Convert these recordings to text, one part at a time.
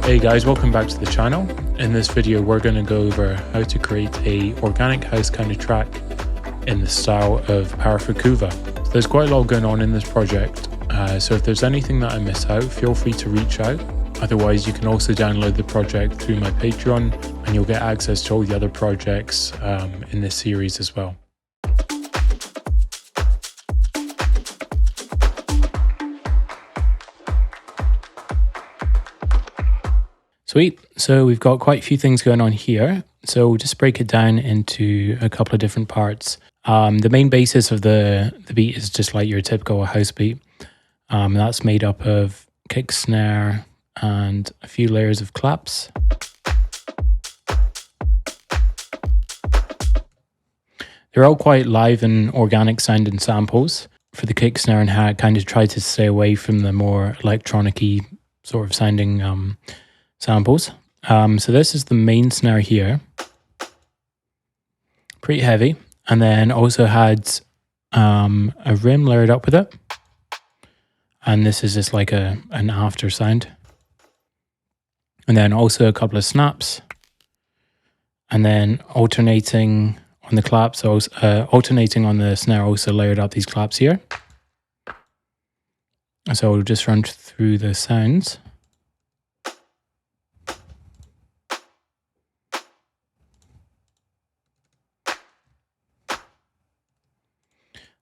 Hey guys, welcome back to the channel. In this video we're going to go over how to create a organic house kind of track in the style of Parra for Cuva. So there's quite a lot going on in this project, so if there's anything that I miss out, feel free to reach out. Otherwise you can also download the project through my Patreon and you'll get access to all the other projects in this series as well. Sweet, so we've got quite a few things going on here. So we'll just break it down into a couple of different parts. The main basis of the beat is just like your typical house beat. That's made up of kick, snare, and a few layers of claps. They're all quite live and organic sounding samples. For the kick, snare, and hat, kind of try to stay away from the more electronic-y sort of sounding samples. So this is the main snare here. Pretty heavy. And then also had a rim layered up with it. And this is just like an after sound. And then also a couple of snaps. And then alternating on the claps, alternating on the snare, also layered up these claps here. So we'll just run through the sounds.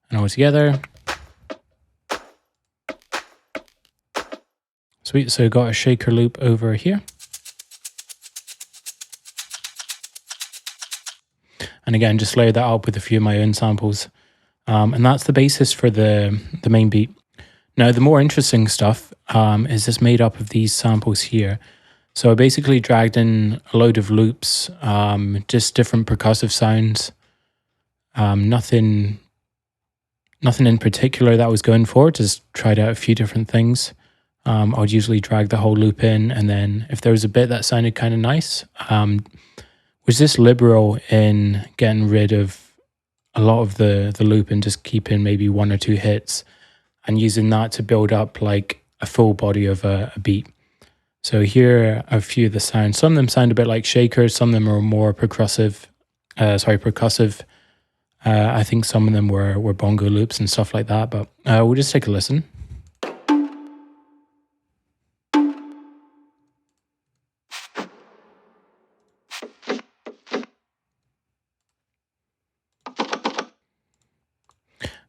And all together. Sweet, so got a shaker loop over here. And again, just layer that up with a few of my own samples. And that's the basis for the main beat. Now, the more interesting stuff is just made up of these samples here. So I basically dragged in a load of loops, just different percussive sounds. Nothing in particular that I was going for, just tried out a few different things. I'd usually drag the whole loop in, and then if there was a bit that sounded kind of nice, was just liberal in getting rid of a lot of the loop and just keeping maybe one or two hits and using that to build up like a full body of a beat. So here are a few of the sounds. Some of them sound a bit like shakers, some of them are more percussive. I think some of them were bongo loops and stuff like that, but we'll just take a listen.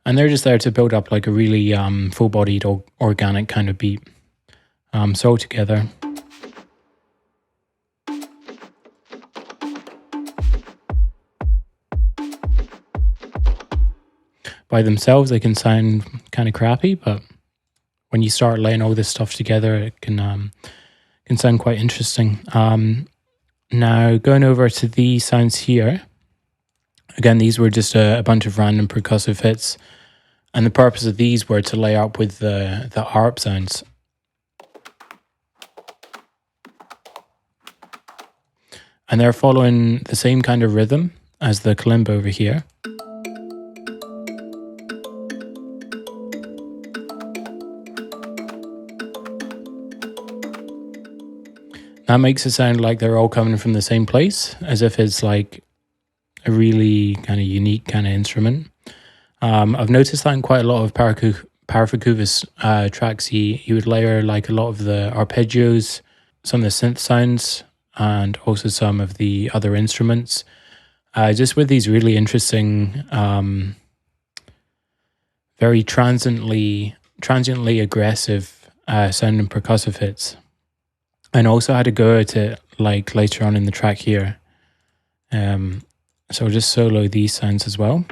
And they're just there to build up like a really full-bodied, organic kind of beat. So together. By themselves, they can sound kind of crappy, but when you start laying all this stuff together, it can sound quite interesting. Now, going over to these sounds here. Again, these were just a bunch of random percussive hits. And the purpose of these were to lay up with the Arp sounds. And they're following the same kind of rhythm as the kalimba over here. That makes it sound like they're all coming from the same place, as if it's like a really kind of unique kind of instrument. I've noticed that in quite a lot of Parra for Cuva's tracks, he would layer like a lot of the arpeggios, some of the synth sounds, and also some of the other instruments. Just with these really interesting, very transiently aggressive sounding percussive hits. And also had a go at it like later on in the track here. So I'll just solo these sounds as well.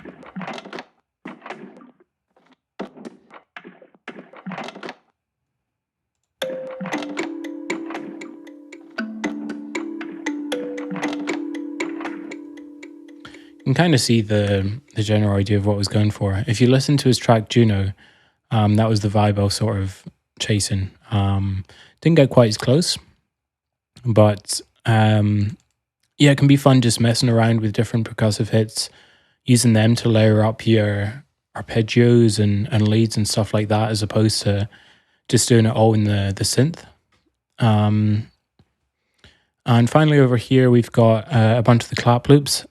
You can kind of see the general idea of what I was going for. If you listen to his track Juno, that was the vibe I was sort of chasing. Didn't get quite as close, but yeah, it can be fun just messing around with different percussive hits, using them to layer up your arpeggios and leads and stuff like that, as opposed to just doing it all in the synth. And finally over here, we've got a bunch of the clap loops.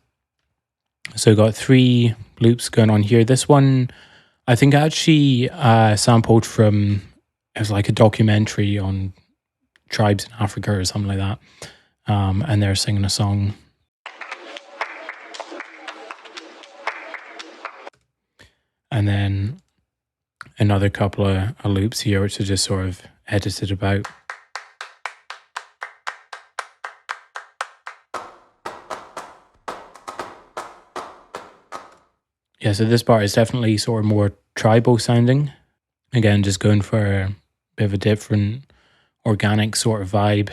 So we've got 3 loops going on here. This one, I think I actually sampled from, it was like a documentary on tribes in Africa or something like that. And they're singing a song. And then another couple of loops here, which are just sort of edited about. yeah, so this part is definitely sort of more tribal sounding. Again, just going for a bit of a different organic sort of vibe.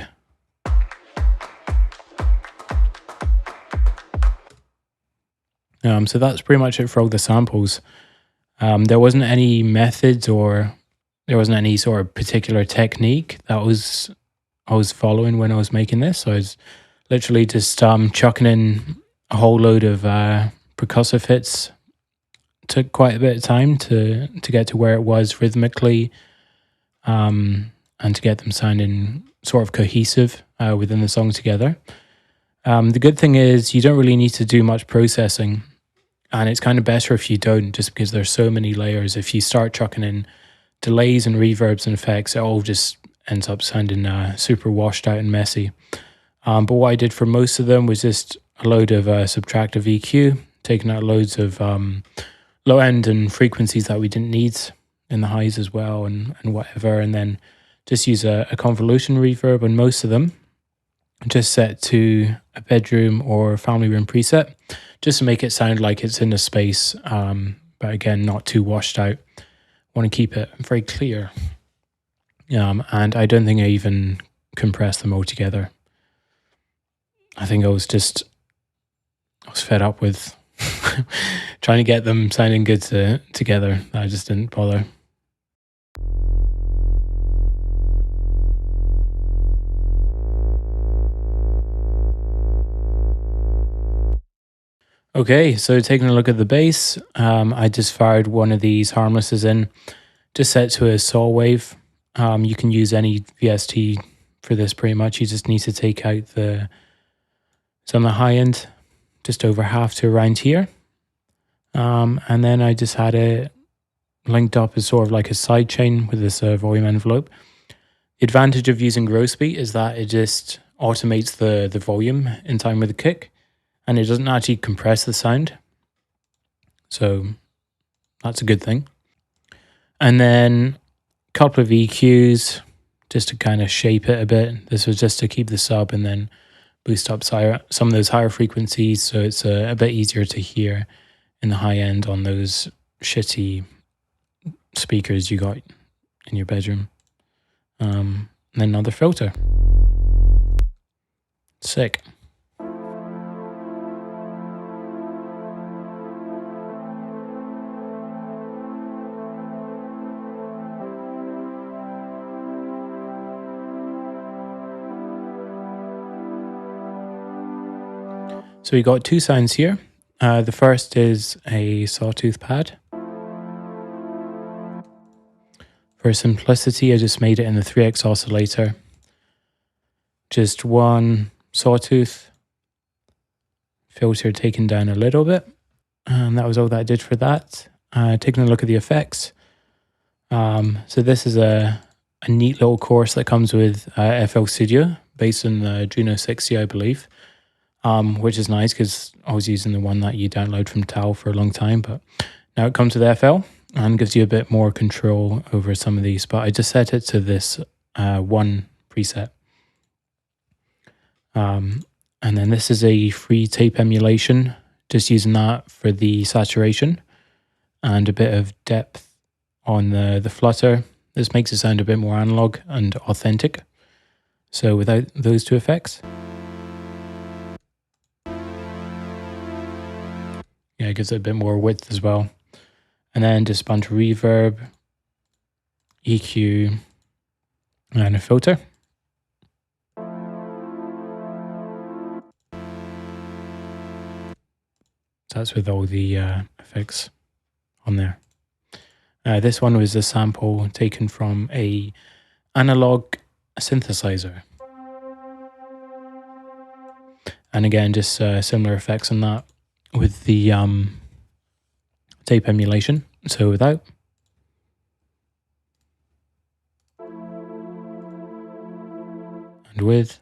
So that's pretty much it for all the samples. There wasn't any methods or there wasn't any sort of particular technique that I was following when I was making this. So I was literally just chucking in a whole load of percussive hits. Took quite a bit of time to get to where it was rhythmically, and to get them sounding sort of cohesive within the song together. The good thing is you don't really need to do much processing, and it's kind of better if you don't, just because there's so many layers. If you start chucking in delays and reverbs and effects, it all just ends up sounding super washed out and messy. But what I did for most of them was just a load of subtractive EQ, taking out loads of low end and frequencies that we didn't need in the highs as well, and whatever, and then just use a convolution reverb on most of them, just set to a bedroom or family room preset, just to make it sound like it's in a space, but again, not too washed out. Want to keep it very clear. And I don't think I even compressed them all together. I think I was fed up with trying to get them sounding good together. I just didn't bother. Okay, so taking a look at the bass, I just fired one of these harmlesses in, just set to a saw wave. You can use any VST for this pretty much. You just need to take out it's on the high end, just over half to around here. And then I just had it linked up as sort of like a side chain with this volume envelope. The advantage of using gross beat is that it just automates the volume in time with the kick, and it doesn't actually compress the sound. So that's a good thing. And then a couple of EQs just to kind of shape it a bit. This was just to keep the sub and then boost up some of those higher frequencies, so it's a bit easier to hear in the high end on those shitty speakers you got in your bedroom. And then another filter. Sick. So we got two sounds here. The first is a sawtooth pad. For simplicity, I just made it in the 3x oscillator. Just one sawtooth, filter taken down a little bit, and that was all that I did for that. Taking a look at the effects. So this is a neat little course that comes with FL Studio, based on the Juno 60, I believe. Which is nice because I was using the one that you download from TAL for a long time, but now it comes with FL and gives you a bit more control over some of these. But I just set it to this one preset. And then this is a free tape emulation, just using that for the saturation and a bit of depth on the flutter. This makes it sound a bit more analog and authentic. So without those two effects. Yeah, it gives it a bit more width as well. And then just a bunch of reverb, EQ, and a filter. So that's with all the effects on there. This one was a sample taken from a analog synthesizer. And again, just similar effects on that with the tape emulation. So without. And with.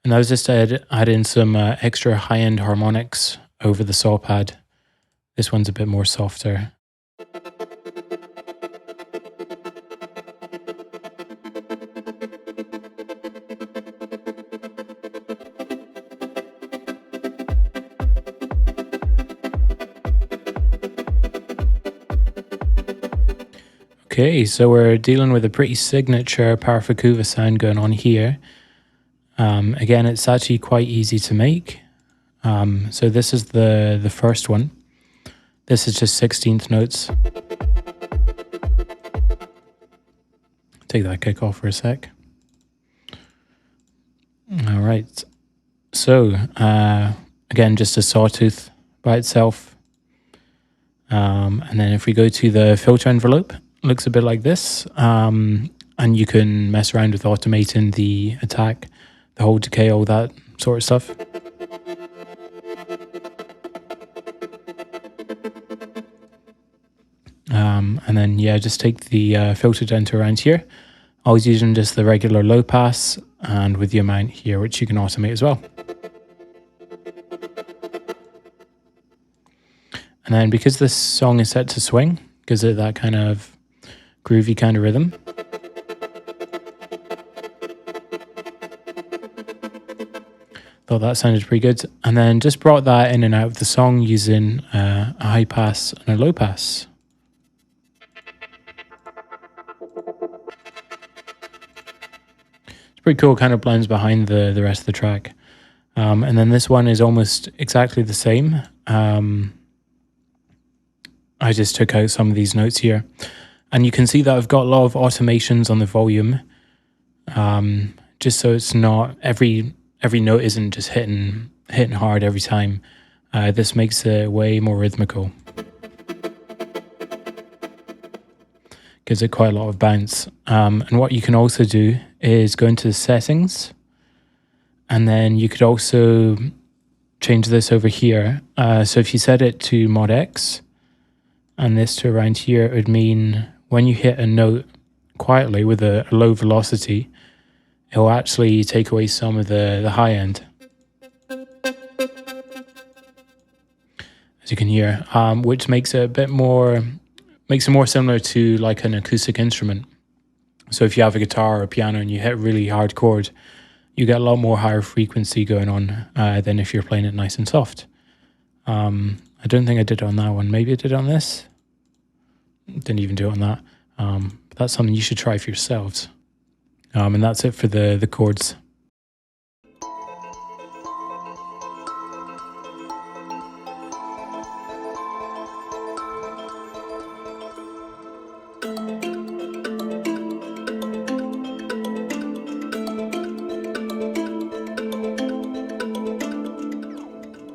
And I was just adding some extra high-end harmonics over the saw pad. This one's a bit more softer. Okay, so we're dealing with a pretty signature Parra Cuva sound going on here. Again, it's actually quite easy to make. So this is the first one. This is just 16th notes. Take that kick off for a sec. All right. So again, just a sawtooth by itself. And then if we go to the filter envelope, it looks a bit like this. And you can mess around with automating the attack, the hold decay, all that sort of stuff. And then, yeah, just take the filter down to around here. I was using just the regular low pass and with the amount here, which you can automate as well. And then because this song is set to swing, gives it that kind of groovy kind of rhythm. Thought that sounded pretty good. And then just brought that in and out of the song using a high pass and a low pass. It's pretty cool, kind of blends behind the rest of the track. And then this one is almost exactly the same. I just took out some of these notes here. And you can see that I've got a lot of automations on the volume. Just so it's not, every note isn't just hitting hard every time. This makes it way more rhythmical. Gives it quite a lot of bounce. And what you can also do is go into the settings. And then you could also change this over here. So if you set it to mod X, and this to around here, it would mean when you hit a note quietly with a low velocity, it will actually take away some of the high end, as you can hear, which makes it a bit more, makes it more similar to like an acoustic instrument. So if you have a guitar or a piano and you hit a really hard chord, you get a lot more higher frequency going on than if you're playing it nice and soft. I don't think I did it on that one. Maybe I did it on this. Didn't even do it on that. But that's something you should try for yourselves. And that's it for the chords.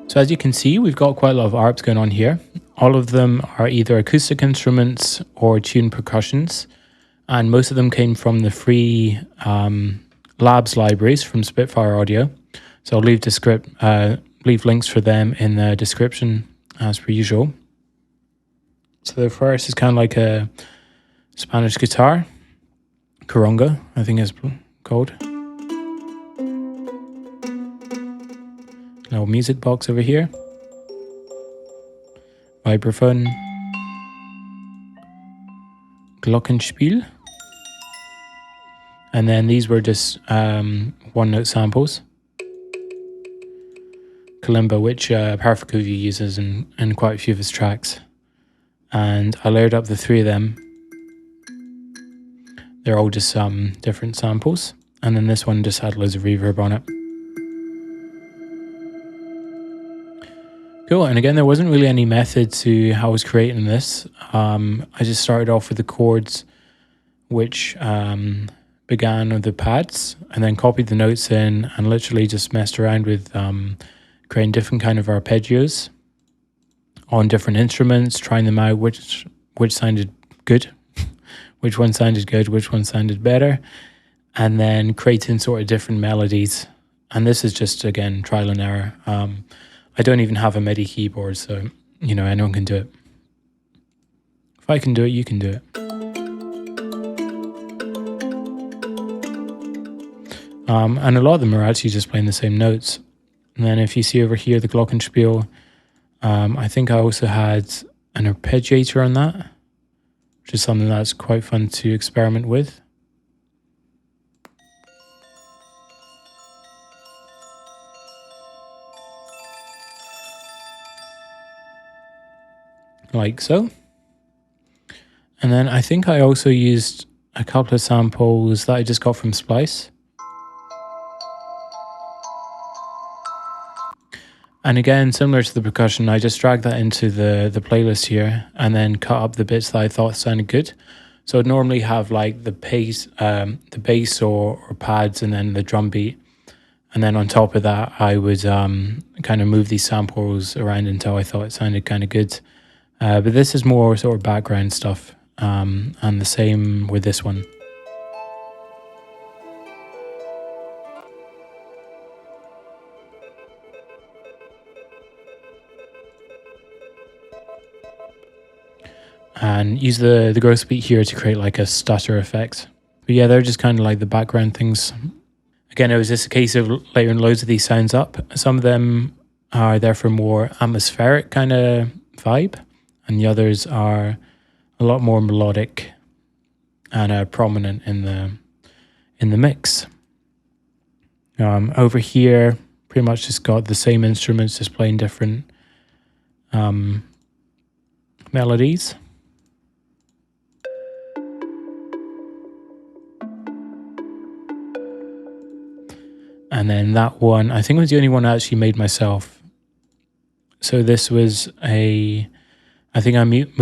So as you can see, we've got quite a lot of Arps going on here. All of them are either acoustic instruments or tuned percussions. And most of them came from the free labs libraries from Spitfire Audio. So I'll leave links for them in the description as per usual. So the first is kind of like a Spanish guitar. Conga, I think it's called. Little music box over here. Vibraphone. Glockenspiel. And then these were just one-note samples. Kalimba, which Parra Cuva uses in quite a few of his tracks. And I layered up the three of them. They're all just different samples. And then this one just had loads of reverb on it. Cool, and again, there wasn't really any method to how I was creating this. I just started off with the chords, which began with the pads, and then copied the notes in, and literally just messed around with creating different kind of arpeggios on different instruments, trying them out, which sounded good, which one sounded good, which one sounded better, and then creating sort of different melodies. And this is just, again, trial and error. I don't even have a MIDI keyboard, so, you know, anyone can do it. If I can do it, you can do it. And a lot of them are actually just playing the same notes. And then if you see over here, the Glockenspiel, I think I also had an arpeggiator on that, which is something that's quite fun to experiment with. Like so. And then I think I also used a couple of samples that I just got from Splice. And again, similar to the percussion, I just dragged that into the playlist here and then cut up the bits that I thought sounded good. So I'd normally have like the bass or pads and then the drum beat. And then on top of that, I would kind of move these samples around until I thought it sounded kind of good. But this is more sort of background stuff, and the same with this one. And use the growth beat here to create like a stutter effect. But yeah, they're just kind of like the background things. Again, it was just a case of layering loads of these sounds up. Some of them are there for more atmospheric kind of vibe, and the others are a lot more melodic and prominent in the mix. Over here, pretty much just got the same instruments, just playing different melodies. And then that one, I think it was the only one I actually made myself. So this was I think I made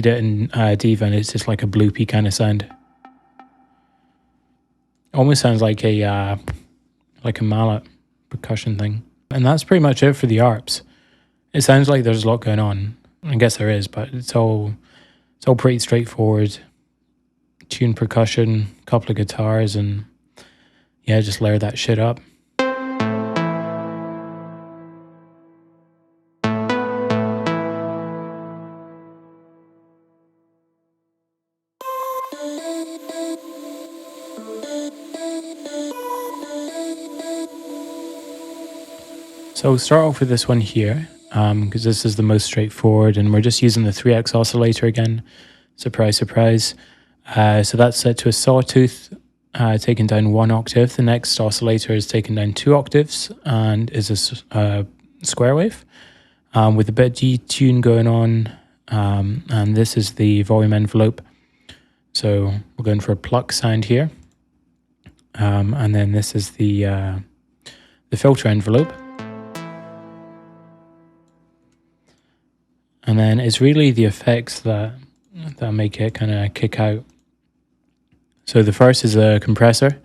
it in Diva, and it's just like a bloopy kind of sound. Almost sounds like a mallet percussion thing. And that's pretty much it for the Arps. It sounds like there's a lot going on. I guess there is, but it's all pretty straightforward. Tuned percussion, couple of guitars, and yeah, just layer that shit up. So we'll start off with this one here, because this is the most straightforward, and we're just using the 3x oscillator again. Surprise, surprise. So that's set to a sawtooth, taken down 1 octave. The next oscillator is taken down 2 octaves and is a square wave with a bit of detune going on. And this is the volume envelope. So we're going for a pluck sound here. And then this is the filter envelope. And then it's really the effects that make it kind of kick out. So the first is a compressor.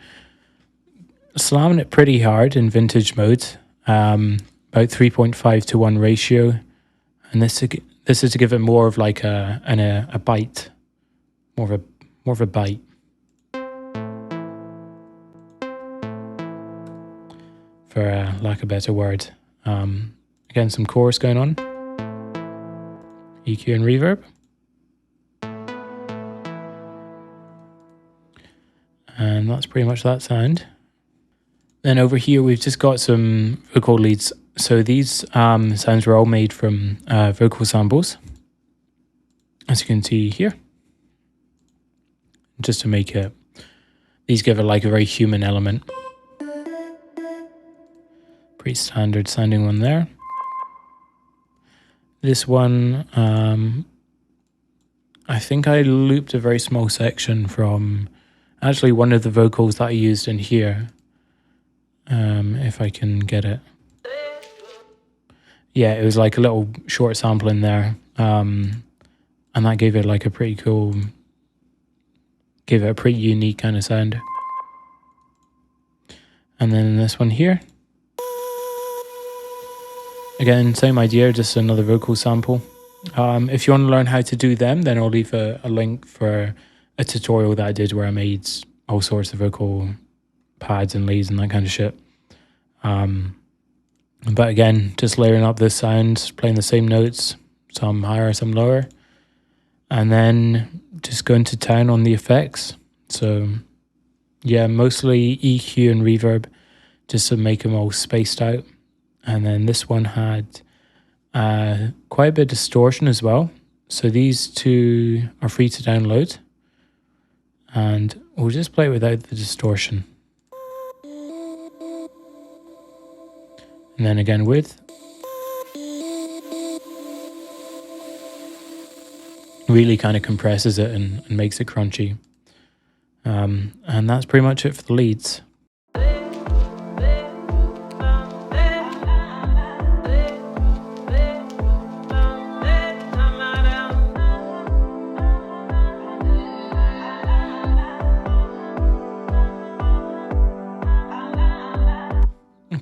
Slamming it pretty hard in vintage mode, about 3.5 to 1 ratio. And this is to give it more of like a bite, more of a bite. For lack of a better word. Again, some chorus going on. EQ and reverb. And that's pretty much that sound. Then over here we've just got some vocal leads. So these sounds were all made from vocal samples, as you can see here. Just to make it, these give it like a very human element. Pretty standard sounding one there. This one, I think I looped a very small section from actually one of the vocals that I used in here. If I can get it. Yeah, it was like a little short sample in there. And that gave it like a pretty cool, gave it a pretty unique kind of sound. And then this one here. Again, same idea, just another vocal sample. If you want to learn how to do them, then I'll leave a link for a tutorial that I did where I made all sorts of vocal pads and leads and that kind of shit. But again, just layering up this sound, playing the same notes, some higher, some lower, and then just going to town on the effects. So yeah, mostly EQ and reverb, just to make them all spaced out. And then this one had quite a bit of distortion as well. So these two are free to download. And we'll just play it without the distortion. And then again with. really kind of compresses it and makes it crunchy. And that's pretty much it for the leads.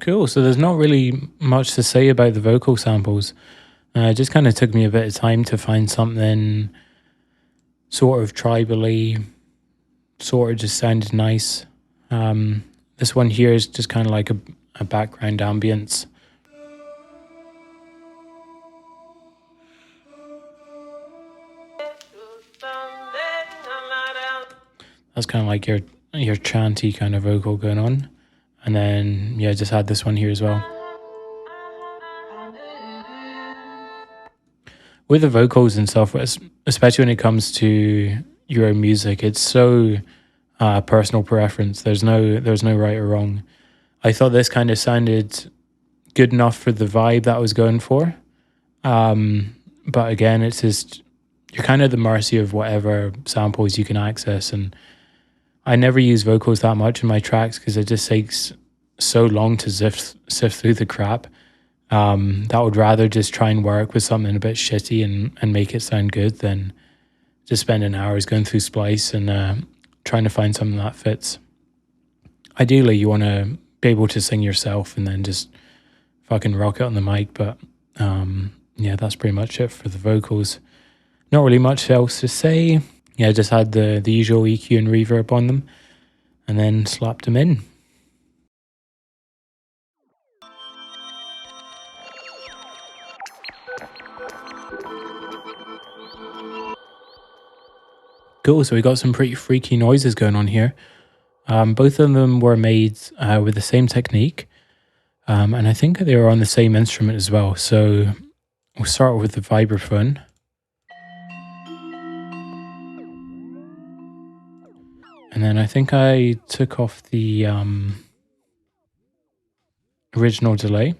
Cool, so there's not really much to say about the vocal samples. It just kind of took me a bit of time to find something sort of tribally, sort of just sounded nice. This one here is just kind of like a background ambience. That's kind of like your chanty kind of vocal going on. And then, yeah, just had this one here as well. With the vocals and stuff, especially when it comes to your own music, it's so personal preference. There's no right or wrong. I thought this kind of sounded good enough for the vibe that I was going for. But again, it's just, you're kind of at the mercy of whatever samples you can access. And I never use vocals that much in my tracks because it just takes so long to sift through the crap. That would rather just try and work with something a bit shitty and make it sound good than just spending hours going through Splice and trying to find something that fits. Ideally, you want to be able to sing yourself and then just fucking rock it on the mic. But yeah, that's pretty much it for the vocals. Not really much else to say. Yeah, just had the usual EQ and reverb on them and then slapped them in. Cool, so we got some pretty freaky noises going on here. Both of them were made with the same technique. And I think they were on the same instrument as well. So we'll start with the vibraphone. And then I think I took off the original delay.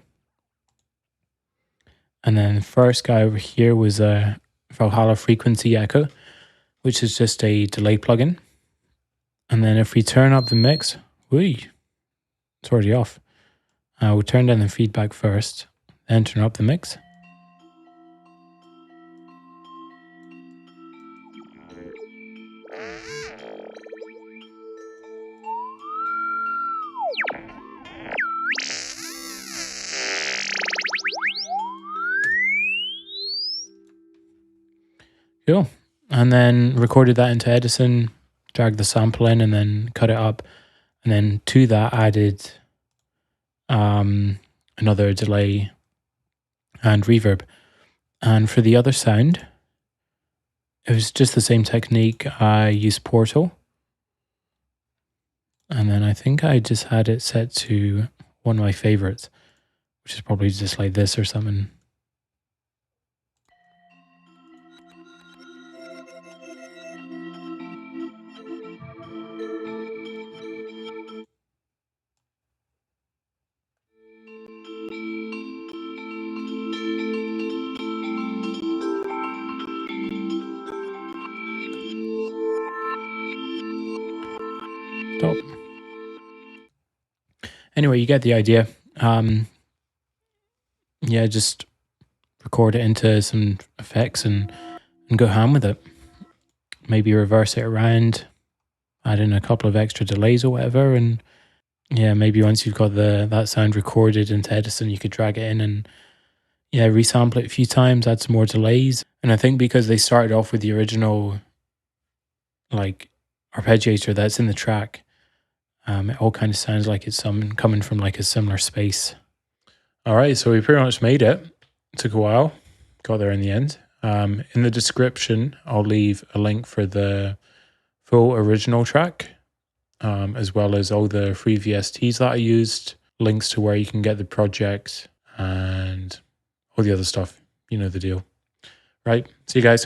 And then the first guy over here was a Valhalla frequency echo, which is just a delay plugin. And then if we turn up the mix, it's already off. We'll turn down the feedback first, then turn up the mix. Cool. And then recorded that into Edison, dragged the sample in and then cut it up. And then to that added another delay and reverb. And for the other sound, it was just the same technique. I used Portal. And then I think I just had it set to one of my favorites, which is probably just like this or something. Stop. Anyway, you get the idea. Yeah, just record it into some effects and go ham with it. Maybe reverse it around, add in a couple of extra delays or whatever, and yeah, maybe once you've got that sound recorded into Edison, you could drag it in and yeah, resample it a few times, add some more delays. And I think because they started off with the original like arpeggiator that's in the track, it all kind of sounds like it's coming from like a similar space. All right, so we pretty much made it. It took a while, got there in the end. In the description, I'll leave a link for the full original track, as well as all the free VSTs that I used, links to where you can get the project and all the other stuff. You know the deal. Right, see you guys.